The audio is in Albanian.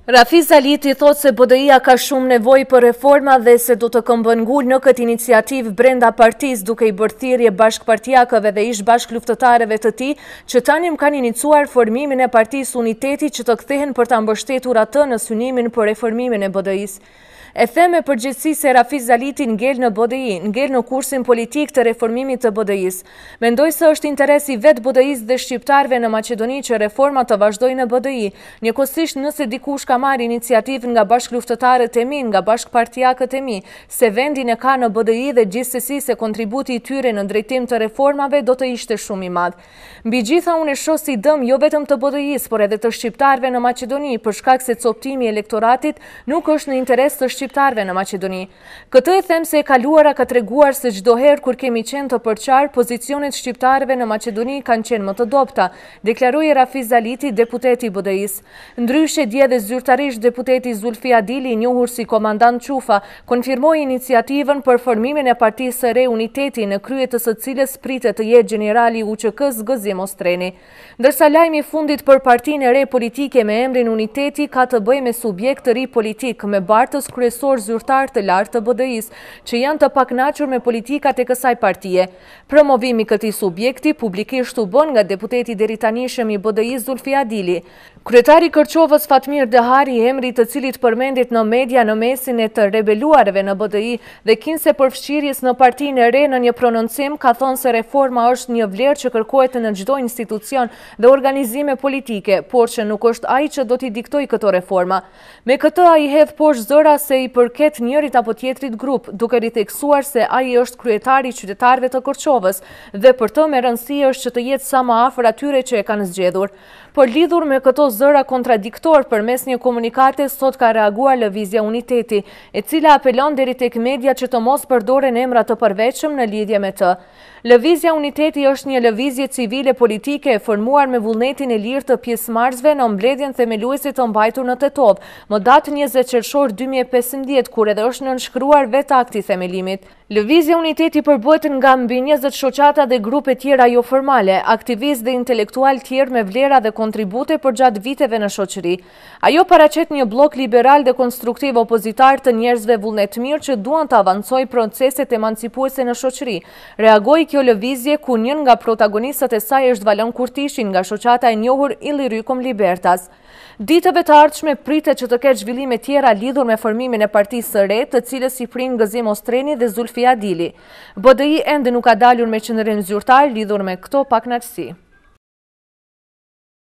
Rafiz Aliti thot se BDI-a ka shumë nevojë për reforma dhe se do të këmbën ngul në këtë iniciativë brenda partisë duke i bërë thirrje bashkëpartiakëve dhe ish bashkëluftëtarëve të tij që tani kanë iniciuar formimin e Partisë Uniteti që të kthehen për ta mbështetur atë në synimin për reformimin e BDI-s. E them me përgjithësi se Rafiz Aliti ngel në BDI, ngel në kursin politik të reformimit të BDI-s. Mendoj se është interes i vetë BDI-s dhe shqiptarëve në Maqedoni që reforma të vazhdojnë në BDI. Njëkohësisht nëse dikush ka marrë iniciativën nga bashkëluftëtarët e mi, nga bashkëpartiakët e mi, se vendin e ka në BDI dhe gjithsesi se kontributi i tyre në drejtim të reformave do të ishte shumë i madh. Mbi gjitha unë e shoh si dëm jo vetëm të BDI-s, por edhe të shqiptarëve në Maqedoni, për shkak se coptimi i elektoratit nuk është në interes të shqiptarëve në Maqedoni. Këtë e them se e kaluara ka treguar se çdo herë kur kemi qenë të përqar, pozicionet shqiptarëve në Maqedoni kanë qenë më të dobta, deklaroi Rafiz Aliti, deputeti i BDI-s. Ndryshe dje dhe zyrtarisht deputeti Zulfi Adili, i njohur si komandant Qufa, konfirmoi iniciativën për formimin e Partisë së Re Uniteti, në krye të së cilës pritet të jetë generali i UÇK-s Gëzim Ostreni. Ndërsa lajmi i fundit për partinë e re politike me emrin Uniteti ka të bëjë me subjekt të ri politik, me bartës kryesor zyrtar të lartë të BDI-s, që janë të pakënaqur me politikat e kësaj partie. Promovimi i këtij subjekti publikisht u bën nga deputeti deritanishëm i BDI-s Zulfi Adili. Kryetari i Kërçovës Fatmir Dehari, emri i të cilit përmendit në media në mesin e të rebeluarëve në BDI dhe kinse përfshirjes në partinë e re në një prononcim, ka thënë se reforma është një vlerë që kërkohet në çdo institucion dhe organizime politike, por që nuk është ai që do t'i diktojë këto reforma. Me këtë ai hedh poshtë zëra se i përket njërit apo tjetrit grup, duke riteksuar se ai është kryetari i qytetarëve të Kërçovës dhe për të me rëndësi është që të jetë sa më afër atyre që e kanë zgjedhur. Por lidhur me këto zëra kontradiktor përmes një komunikate, sot ka reaguar Lëvizja Uniteti, e cila apelon deri tek media që të mos përdoren emra të përveçëm në lidhje me të. Lëvizja Uniteti është një lëvizje civile politike e formuar me vullnetin e lirë të pjesëmarrësve në mbledhjen themeluese të mbajtur në Tetov, më datë 20 qershor 2015, kur edhe është nënshkruar vetë akti i themelimit. Lëvizja Uniteti përbëhet nga mbi 20 shoqata dhe grupe tjera jo formale, aktivistë dhe intelektual tjerë me vlera dhe kontribute për gjatë viteve në shoqëri. Ajo paraqet një blok liberal dhe konstruktiv opozitar të njerëzve vullnetmirë që duan të avancojë proceset emancipuese në shoqëri. Reagoi kjo lëvizje ku njën nga protagonistët e saj është Valon Kurtishi nga shoqata e njohur Illyricum Libertas. Ditëve të ardhshme pritet që të ketë zhvillime tjera lidhur me formimin e Partisë së Re, të cilës i prin Gëzim Ostreni dhe Zulfi Adili. BDI ende nuk ka dalur me qendrim zyrtar lidhur me këto pakënaqësi.